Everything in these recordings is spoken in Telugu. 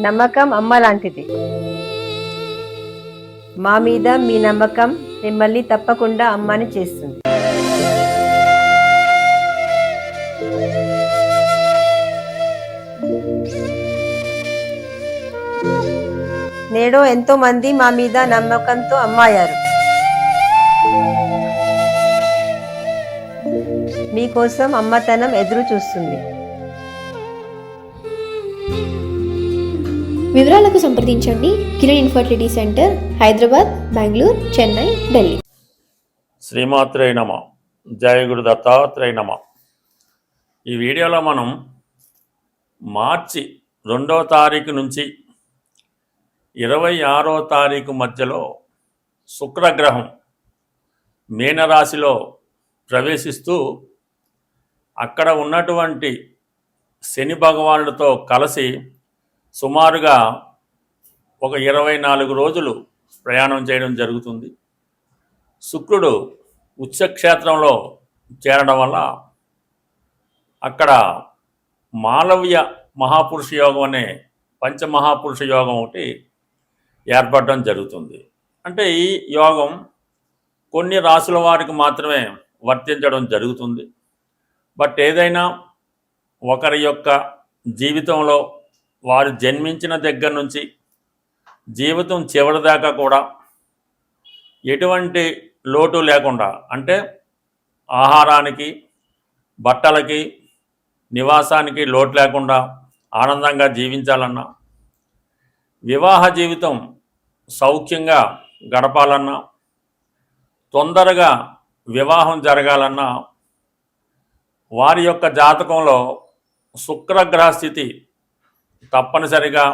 నమ్మకం అమ్మ లాంటిది. మా మీద మీ నమ్మకం మిమ్మల్ని తప్పకుండా అమ్మని చేస్తుంది. నేడు ఎంతో మంది మా మీద నమ్మకంతో అమ్మాయారు. మీకోసం అమ్మతనం ఎదురు చూస్తుంది. వివరాలకు సంప్రదించండి. Kiran infertility centre, Hyderabad, Bengaluru, Chennai, Delhi. శ్రీమాత్రే నమ. జయ గురు దత్తాత్రేయ నమ. ఈ వీడియోలో మనం మార్చి 2వ తారీఖు నుంచి 26వ తారీఖు మధ్యలో శుక్రగ్రహం మీనరాశిలో ప్రవేశిస్తూ అక్కడ ఉన్నటువంటి శని భగవానుడితో కలిసి సుమారుగా ఒక 24 రోజులు ప్రయాణం చేయడం జరుగుతుంది. శుక్రుడు ఉచ్చక్షేత్రంలో చేరడం వల్ల అక్కడ మాలవ్య మహాపురుష యోగం అనే పంచమహాపురుష యోగం ఒకటి ఏర్పడడం జరుగుతుంది. అంటే ఈ యోగం కొన్ని రాసుల వారికి మాత్రమే వర్తించడం జరుగుతుంది. బట్ ఏదైనా ఒకరి యొక్క జీవితంలో వారు జన్మించిన దగ్గర నుంచి జీవితం చివరి దాకా కూడా ఎటువంటి లోటు లేకుండా, అంటే ఆహారానికి, బట్టలకి, నివాసానికి లోటు లేకుండా ఆనందంగా జీవించాలన్నా, వివాహ జీవితం సౌఖ్యంగా గడపాలన్నా, తొందరగా వివాహం జరగాలన్నా వారి యొక్క జాతకంలో శుక్రగ్రహ స్థితి తప్పనిసరిగా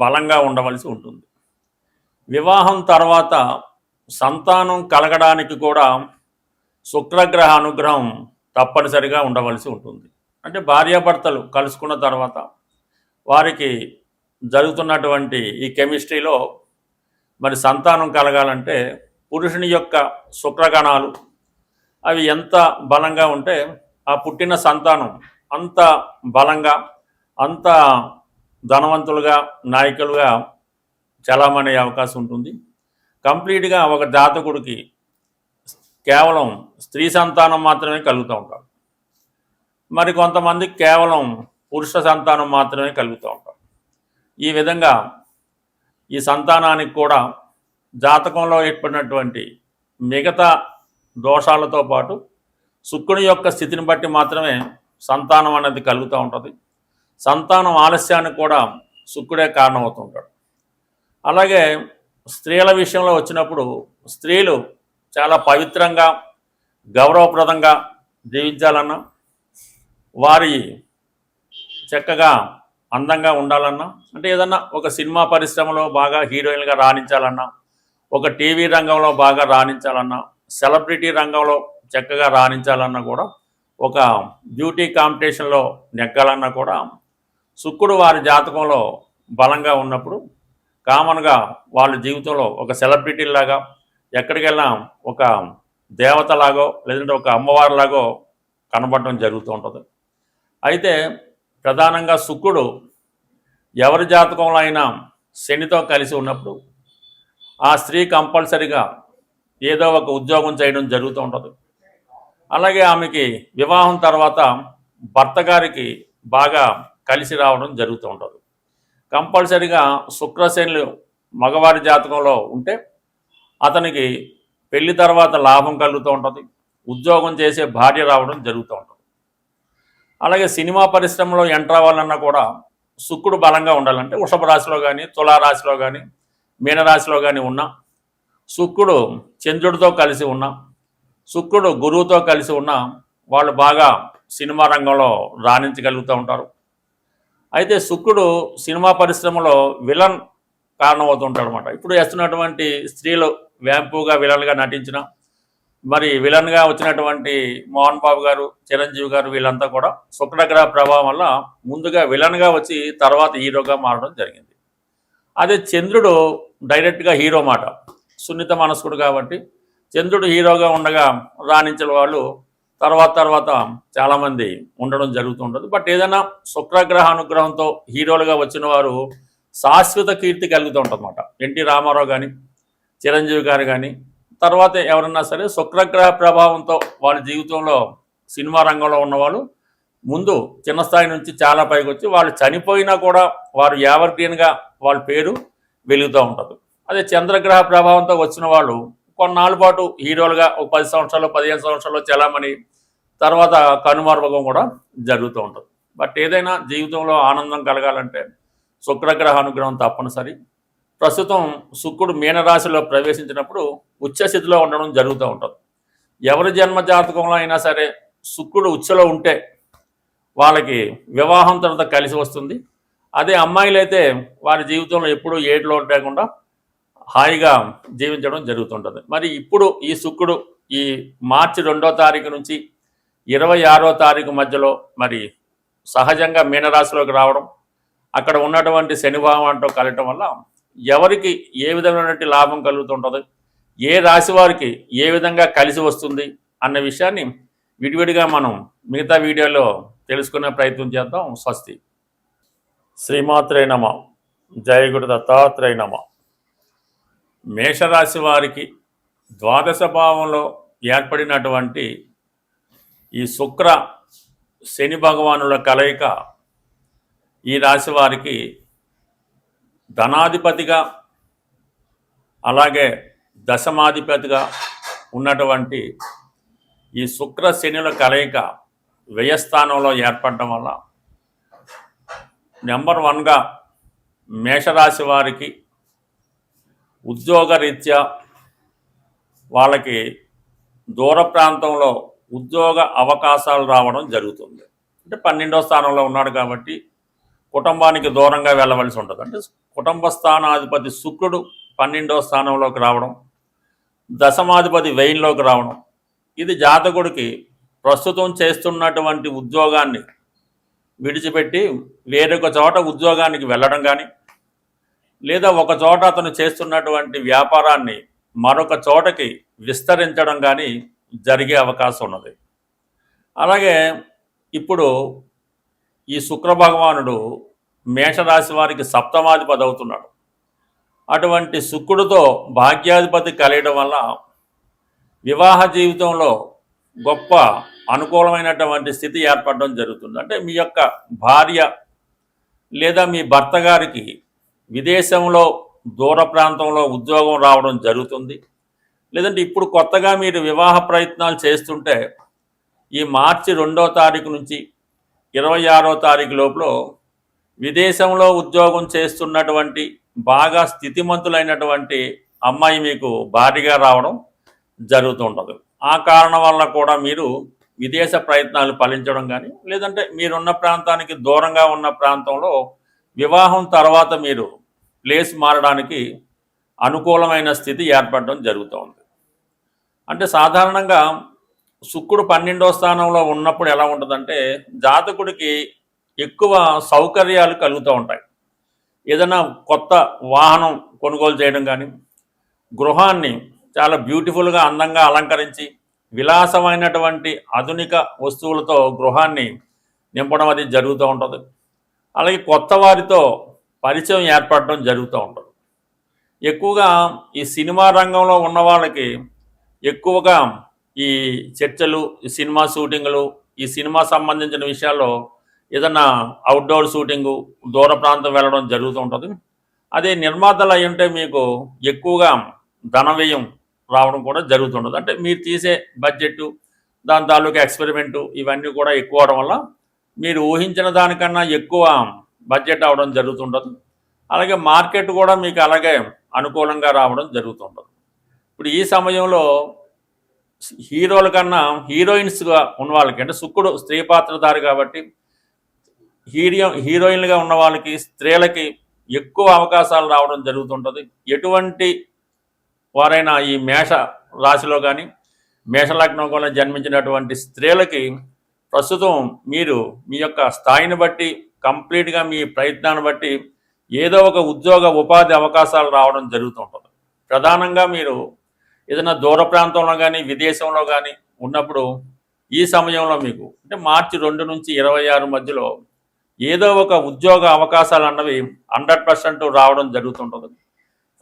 బలంగా ఉండవలసి ఉంటుంది. వివాహం తర్వాత సంతానం కలగడానికి కూడా శుక్రగ్రహ అనుగ్రహం తప్పనిసరిగా ఉండవలసి ఉంటుంది. అంటే భార్యాభర్తలు కలుసుకున్న తర్వాత వారికి జరుగుతున్నటువంటి ఈ కెమిస్ట్రీలో మరి సంతానం కలగాలంటే పురుషుని యొక్క శుక్రగణాలు అవి ఎంత బలంగా ఉంటే ఆ పుట్టిన సంతానం అంత బలంగా, అంత ధనవంతులుగా, నాయకులుగా చలామణే అవకాశం ఉంటుంది. కంప్లీట్గా ఒక జాతకుడికి కేవలం స్త్రీ సంతానం మాత్రమే కలుగుతూ ఉంటారు. మరి కొంతమందికి కేవలం పురుష సంతానం మాత్రమే కలుగుతూ ఉంటారు. ఈ విధంగా ఈ సంతానానికి కూడా జాతకంలో ఏర్పడినటువంటి మిగతా దోషాలతో పాటు శుక్రుని యొక్క స్థితిని బట్టి మాత్రమే సంతానం అనేది కలుగుతూ ఉంటుంది. సంతానం ఆలస్యానికి కూడా శుక్రుడే కారణమవుతుంటాడు. అలాగే స్త్రీల విషయంలో వచ్చినప్పుడు స్త్రీలు చాలా పవిత్రంగా, గౌరవప్రదంగా జీవించాలన్నా, వారి చక్కగా అందంగా ఉండాలన్నా, అంటే ఏదన్నా ఒక సినిమా పరిశ్రమలో బాగా హీరోయిన్గా రాణించాలన్నా, ఒక టీవీ రంగంలో బాగా రాణించాలన్నా, సెలబ్రిటీ రంగంలో చక్కగా రాణించాలన్నా కూడా, ఒక బ్యూటీ కాంపిటీషన్లో నెగ్గాలన్నా కూడా శుక్రుడు వారి జాతకంలో బలంగా ఉన్నప్పుడు కామన్గా వాళ్ళ జీవితంలో ఒక సెలబ్రిటీలాగా, ఎక్కడికి వెళ్ళినా ఒక దేవతలాగో లేదంటే ఒక అమ్మవారిలాగో కనబడడం జరుగుతూ ఉంటుంది. అయితే ప్రధానంగా శుక్రుడు ఎవరి జాతకంలో అయినా శనితో కలిసి ఉన్నప్పుడు ఆ స్త్రీ కంపల్సరిగా ఏదో ఒక ఉద్యోగం చేయడం జరుగుతూ ఉంటుంది. అలాగే ఆమెకి వివాహం తర్వాత భర్త గారికి బాగా కలిసి రావడం జరుగుతూ ఉంటుంది. కంపల్సరిగా శుక్రశనులు మగవారి జాతకంలో ఉంటే అతనికి పెళ్లి తర్వాత లాభం కలుగుతూ ఉంటుంది, ఉద్యోగం చేసే భార్య రావడం జరుగుతూ ఉంటుంది. అలాగే సినిమా పరిశ్రమలో ఎంటర్ అవ్వాలన్నా కూడా శుక్రుడు బలంగా ఉండాలంటే వృషభ రాశిలో కానీ, తులారాశిలో కానీ, మీనరాశిలో కానీ ఉన్నా, శుక్రుడు చంద్రుడితో కలిసి ఉన్నా, శుక్రుడు గురువుతో కలిసి ఉన్నా వాళ్ళు బాగా సినిమా రంగంలో రాణించగలుగుతూ ఉంటారు. అయితే శుక్రుడు సినిమా పరిశ్రమలో విలన్ కారణమవుతుంటాడు అనమాట. ఇప్పుడు వేస్తున్నటువంటి స్త్రీలు వ్యాంపుగా విలన్గా నటించిన, మరి విలన్గా వచ్చినటువంటి మోహన్ బాబు గారు, చిరంజీవి గారు, వీళ్ళంతా కూడా శుక్రగ్రహ ప్రభావం వల్ల ముందుగా విలన్గా వచ్చి తర్వాత హీరోగా మారడం జరిగింది. అదే చంద్రుడు డైరెక్ట్గా హీరో మాట, సున్నిత మనస్కుడు కాబట్టి చంద్రుడు హీరోగా ఉండగా రాణించిన వాళ్ళు తర్వాత చాలామంది ఉండడం జరుగుతుంటుంది. బట్ ఏదైనా శుక్రగ్రహ అనుగ్రహంతో హీరోలుగా వచ్చిన వారు శాశ్వత కీర్తి కలుగుతూ ఉంటుందన్నమాట. ఎన్టీ రామారావు కానీ, చిరంజీవి గారు కానీ, తర్వాత ఎవరన్నా సరే శుక్రగ్రహ ప్రభావంతో వాళ్ళ జీవితంలో సినిమా రంగంలో ఉన్నవాళ్ళు ముందు చిన్న స్థాయి నుంచి చాలా పైకి వచ్చి వాళ్ళు చనిపోయినా కూడా వారు ఎవర్గ్రీన్గా వాళ్ళ పేరు వెలుగుతూ ఉంటుంది. అదే చంద్రగ్రహ ప్రభావంతో వచ్చిన వాళ్ళు కొన్నాళ్ళ పాటు హీరోలుగా ఒక 10 సంవత్సరాలు 15 సంవత్సరాలు చలామణి తర్వాత కనుమరుగం కూడా జరుగుతూ ఉంటుంది. బట్ ఏదైనా జీవితంలో ఆనందం కలగాలంటే శుక్రగ్రహ అనుగ్రహం తప్పనిసరి. ప్రస్తుతం శుక్రుడు మీనరాశిలో ప్రవేశించినప్పుడు ఉచ్చస్థితిలో ఉండడం జరుగుతూ ఉంటుంది. ఎవరి జన్మ జాతకంలో అయినా సరే శుక్రుడు ఉచ్చలో ఉంటే వాళ్ళకి వివాహం తర్వాత కలిసి వస్తుంది. అదే అమ్మాయిలైతే వారి జీవితంలో ఎప్పుడూ ఏడులో లేకుండా హాయిగా జీవించడం జరుగుతుంటుంది. మరి ఇప్పుడు ఈ శుక్రుడు ఈ మార్చి 2వ తారీఖు నుంచి 26వ తారీఖు మధ్యలో మరి సహజంగా మీనరాశిలోకి రావడం, అక్కడ ఉన్నటువంటి శని భగవానుడితో కలగటం వల్ల ఎవరికి ఏ విధమైనటువంటి లాభం కలుగుతుంటుంది, ఏ రాశి వారికి ఏ విధంగా కలిసి వస్తుంది అన్న విషయాన్ని విడివిడిగా మనం మిగతా వీడియోలో తెలుసుకునే ప్రయత్నం చేద్దాం. స్వస్తి. శ్రీమాత్రే నమః. జయ గురు దత్తాత్రేయ నమః. మేషరాశి వారికి ద్వాదశ భావంలో ఏర్పడినటువంటి ఈ శుక్ర శని భగవానుల కలయిక ఈ రాశి వారికి ధనాధిపతిగా అలాగే దశమాధిపతిగా ఉన్నటువంటి ఈ శుక్ర శనుల కలయిక వ్యయస్థానంలో ఏర్పడటం వల్ల నెంబర్ 1గా మేషరాశి వారికి ఉద్యోగరీత్యా వాళ్ళకి దూర ప్రాంతంలో ఉద్యోగ అవకాశాలు రావడం జరుగుతుంది. అంటే 12వ స్థానంలో ఉన్నాడు కాబట్టి కుటుంబానికి దూరంగా వెళ్ళవలసి ఉంటుంది. అంటే కుటుంబ స్థానాధిపతి శుక్రుడు 12వ స్థానంలోకి రావడం, దశమాధిపతి వ్యయంలోకి రావడం, ఇది జాతకుడికి ప్రస్తుతం చేస్తున్నటువంటి ఉద్యోగాన్ని విడిచిపెట్టి వేరొక చోట ఉద్యోగానికి వెళ్ళడం కానీ, లేదా ఒక చోట అతను చేస్తున్నటువంటి వ్యాపారాన్ని మరొక చోటకి విస్తరించడం కానీ జరిగే అవకాశం ఉన్నది. అలాగే ఇప్పుడు ఈ శుక్ర భగవానుడు మేషరాశి వారికి సప్తమాధిపతి అవుతున్నాడు. అటువంటి శుక్రుడితో భాగ్యాధిపతి కలియడం వల్ల వివాహ జీవితంలో గొప్ప అనుకూలమైనటువంటి స్థితి ఏర్పడడం జరుగుతుంది. అంటే మీ యొక్క భార్య లేదా మీ భర్త గారికి విదేశంలో దూర ప్రాంతంలో ఉద్యోగం రావడం జరుగుతుంది. లేదంటే ఇప్పుడు కొత్తగా మీరు వివాహ ప్రయత్నాలు చేస్తుంటే ఈ మార్చి 2వ తారీఖు నుంచి 26వ తారీఖు లోపల విదేశంలో ఉద్యోగం చేస్తున్నటువంటి బాగా స్థితిమంతులైనటువంటి అమ్మాయి మీకు భారీగా రావడం జరుగుతుంటుంది. ఆ కారణం వల్ల కూడా మీరు విదేశ ప్రయత్నాలు ఫలించడం కానీ, లేదంటే మీరున్న ప్రాంతానికి దూరంగా ఉన్న ప్రాంతంలో వివాహం తర్వాత మీరు ప్లేస్ మారడానికి అనుకూలమైన స్థితి ఏర్పడడం జరుగుతుంది. అంటే సాధారణంగా శుక్రుడు 12వ స్థానంలో ఉన్నప్పుడు ఎలా ఉంటుందంటే జాతకుడికి ఎక్కువ సౌకర్యాలు కలుగుతూ ఉంటాయి. ఏదైనా కొత్త వాహనం కొనుగోలు చేయడం కానీ, గృహాన్ని చాలా బ్యూటిఫుల్గా అందంగా అలంకరించి విలాసమైనటువంటి ఆధునిక వస్తువులతో గృహాన్ని నింపడం అది జరుగుతూ ఉంటుంది. అలాగే కొత్త వారితో పరిచయం ఏర్పడడం జరుగుతూ ఉంటుంది. ఎక్కువగా ఈ సినిమా రంగంలో ఉన్న వాళ్ళకి ఎక్కువగా ఈ చర్చలు, ఈ సినిమా షూటింగులు, ఈ సినిమా సంబంధించిన విషయాల్లో ఏదన్నా అవుట్డోర్ షూటింగు దూర ప్రాంతం వెళ్ళడం జరుగుతూ ఉంటుంది. అదే నిర్మాతలు అయి ఉంటే మీకు ఎక్కువగా ధన వ్యయం రావడం కూడా జరుగుతుంటుంది. అంటే మీరు తీసే బడ్జెట్, దాని తాలూకా ఎక్స్పెరిమెంటు ఇవన్నీ కూడా ఎక్కువ అవడం వల్ల మీరు ఊహించిన దానికన్నా ఎక్కువ బడ్జెట్ అవడం జరుగుతుంటుంది. అలాగే మార్కెట్ కూడా మీకు అలాగే అనుకూలంగా రావడం జరుగుతుంటుంది. ఇప్పుడు ఈ సమయంలో హీరోల కన్నా హీరోయిన్స్గా ఉన్న వాళ్ళకి, అంటే శుక్రుడు స్త్రీ పాత్రధారి కాబట్టి హీరోయిన్లుగా ఉన్న వాళ్ళకి, స్త్రీలకి ఎక్కువ అవకాశాలు రావడం జరుగుతుంటుంది. ఎటువంటి వారైనా ఈ మేష రాశిలో కానీ మేషలగ్నం కూడా జన్మించినటువంటి స్త్రీలకి ప్రస్తుతం మీరు మీ యొక్క స్థాయిని బట్టి కంప్లీట్గా మీ ప్రయత్నాన్ని బట్టి ఏదో ఒక ఉద్యోగ ఉపాధి అవకాశాలు రావడం జరుగుతుంటుంది. ప్రధానంగా మీరు ఏదైనా దూర ప్రాంతంలో కానీ విదేశంలో కానీ ఉన్నప్పుడు ఈ సమయంలో మీకు అంటే మార్చి 2 నుంచి 26 మధ్యలో ఏదో ఒక ఉద్యోగ అవకాశాలు అన్నవి 100% రావడం జరుగుతుంటుంది.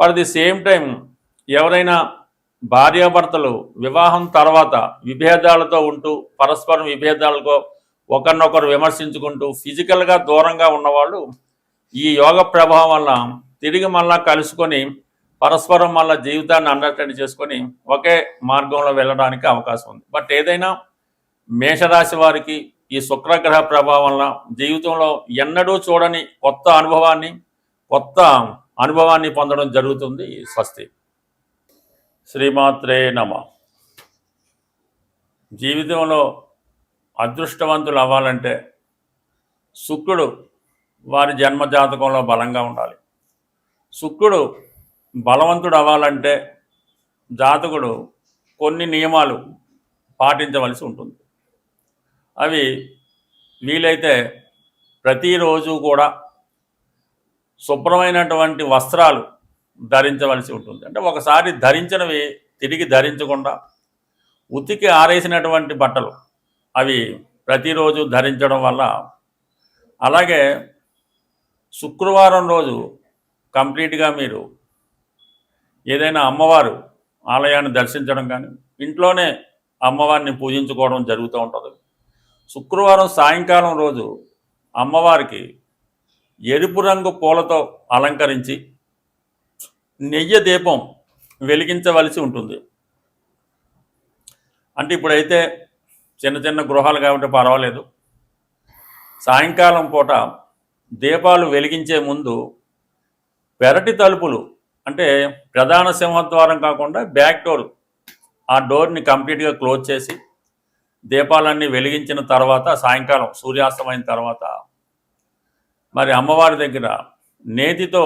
ఫర్ ది సేమ్ టైం ఎవరైనా భార్యాభర్తలు వివాహం తర్వాత విభేదాలతో ఉంటూ పరస్పరం విభేదాలతో ఒకరినొకరు విమర్శించుకుంటూ ఫిజికల్గా దూరంగా ఉన్నవాళ్ళు ఈ యోగ ప్రభావం వల్ల తిరిగి మళ్ళా కలుసుకొని పరస్పరం మళ్ళీ జీవితాన్ని అండర్స్టాండ్ చేసుకొని ఒకే మార్గంలో వెళ్ళడానికి అవకాశం ఉంది. బట్ ఏదైనా మేషరాశి వారికి ఈ శుక్రగ్రహ ప్రభావం వల్ల జీవితంలో ఎన్నడూ చూడని కొత్త అనుభవాన్ని పొందడం జరుగుతుంది. స్వస్తి. శ్రీమాత్రే నమః. జీవితంలో అదృష్టవంతులు అవ్వాలంటే శుక్రుడు వారి జన్మజాతకంలో బలంగా ఉండాలి. శుక్రుడు బలవంతుడు అవ్వాలంటే జాతకుడు కొన్ని నియమాలు పాటించవలసి ఉంటుంది. అవి వీలైతే ప్రతిరోజు కూడా శుభ్రమైనటువంటి వస్త్రాలు ధరించవలసి ఉంటుంది. అంటే ఒకసారి ధరించినవి తిరిగి ధరించకుండా ఉతికి ఆరేసినటువంటి బట్టలు అవి ప్రతిరోజు ధరించడం వల్ల, అలాగే శుక్రవారం రోజు కంప్లీట్గా మీరు ఏదైనా అమ్మవారు ఆలయాన్ని దర్శించడం కానీ ఇంట్లోనే అమ్మవారిని పూజించుకోవడం జరుగుతూ ఉంటుంది. శుక్రవారం సాయంకాలం రోజు అమ్మవారికి ఎరుపు రంగు పూలతో అలంకరించి నెయ్యి దీపం వెలిగించవలసి ఉంటుంది. అంటే ఇప్పుడైతే చిన్న చిన్న గృహాలు కాబట్టి పర్వాలేదు. సాయంకాలం పూట దీపాలు వెలిగించే ముందు పెరటి తలుపులు అంటే ప్రధాన సింహద్వారం కాకుండా బ్యాక్ డోర్, ఆ డోర్ని కంప్లీట్గా క్లోజ్ చేసి దీపాలన్నీ వెలిగించిన తర్వాత సాయంకాలం సూర్యాస్తమైన తర్వాత మరి అమ్మవారి దగ్గర నేతితో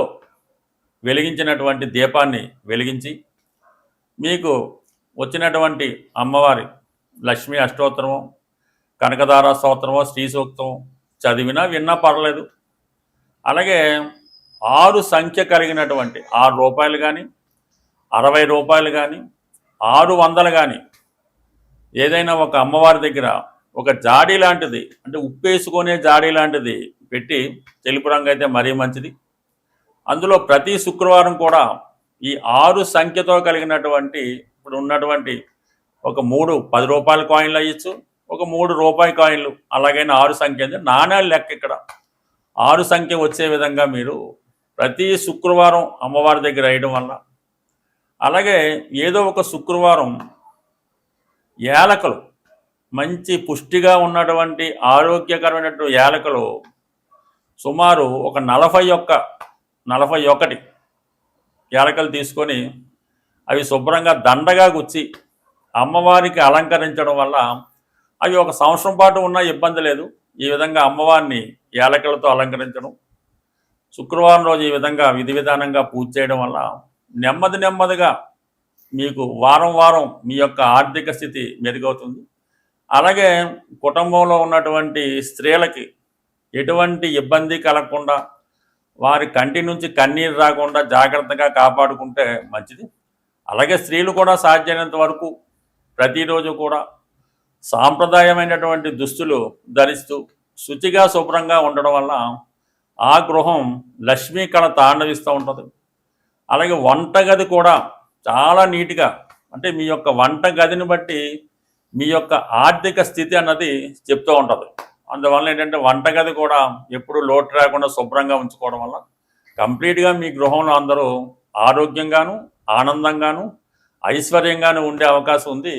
వెలిగించినటువంటి దీపాన్ని వెలిగించి మీకు వచ్చినటువంటి అమ్మవారి లక్ష్మీ అష్టోత్తరమో కనకదార స్తోత్రమో శ్రీ సూక్తం చదివినా విన్నా పర్లేదు. అలాగే 6 సంఖ్య కలిగినటువంటి 6 రూపాయలు కానీ 60 రూపాయలు కానీ 600 కానీ ఏదైనా ఒక అమ్మవారి దగ్గర ఒక జాడీ లాంటిది అంటే ఉప్పేసుకునే జాడీ లాంటిది పెట్టి, తెలుపు రంగు అయితే మరీ మంచిది, అందులో ప్రతి శుక్రవారం కూడా ఈ 6 సంఖ్యతో కలిగినటువంటి ఇప్పుడు ఉన్నటువంటి ఒక 3 10 రూపాయల కాయిన్లు అయ్యచ్చు, ఒక 3 రూపాయి కాయిన్లు, అలాగైనా 6 సంఖ్య నాణ్యాలు లెక్క ఇక్కడ 6 సంఖ్య వచ్చే విధంగా మీరు ప్రతి శుక్రవారం అమ్మవారి దగ్గర వేయడం వల్ల, అలాగే ఏదో ఒక శుక్రవారం యాలకులు మంచి పుష్టిగా ఉన్నటువంటి ఆరోగ్యకరమైనటువంటి యాలకులు సుమారు ఒక 41 యాలకులు తీసుకొని అవి శుభ్రంగా దండగా గుచ్చి అమ్మవారికి అలంకరించడం వల్ల అవి ఒక సంవత్సరం పాటు ఉన్నా ఇబ్బంది లేదు. ఈ విధంగా అమ్మవారిని యాలకులతో అలంకరించడం, శుక్రవారం రోజు ఈ విధంగా విధి విధానంగా పూజ చేయడం వల్ల నెమ్మదిగా మీకు వారం మీ యొక్క ఆర్థిక స్థితి మెరుగవుతుంది. అలాగే కుటుంబంలో ఉన్నటువంటి స్త్రీలకి ఎటువంటి ఇబ్బంది కలగకుండా వారి కంటి నుంచి కన్నీరు రాకుండా జాగ్రత్తగా కాపాడుకుంటే మంచిది. అలాగే స్త్రీలు కూడా సాధ్యమైనంత వరకు ప్రతిరోజు కూడా సాంప్రదాయమైనటువంటి దుస్తులు ధరిస్తూ శుచిగా శుభ్రంగా ఉండడం వల్ల ఆ గృహం లక్ష్మీ కళ తాండవిస్తూ ఉంటుంది. అలాగే వంటగది కూడా చాలా నీట్గా, అంటే మీ యొక్క వంటగదిని బట్టి మీ యొక్క ఆర్థిక స్థితి అన్నది చెప్తూ ఉంటుంది. అందువల్ల ఏంటంటే వంటగది కూడా ఎప్పుడు లోటు రాకుండా శుభ్రంగా ఉంచుకోవడం వల్ల కంప్లీట్గా మీ గృహంలో అందరూ ఆరోగ్యంగాను ఆనందంగాను ఐశ్వర్యంగాను ఉండే అవకాశం ఉంది.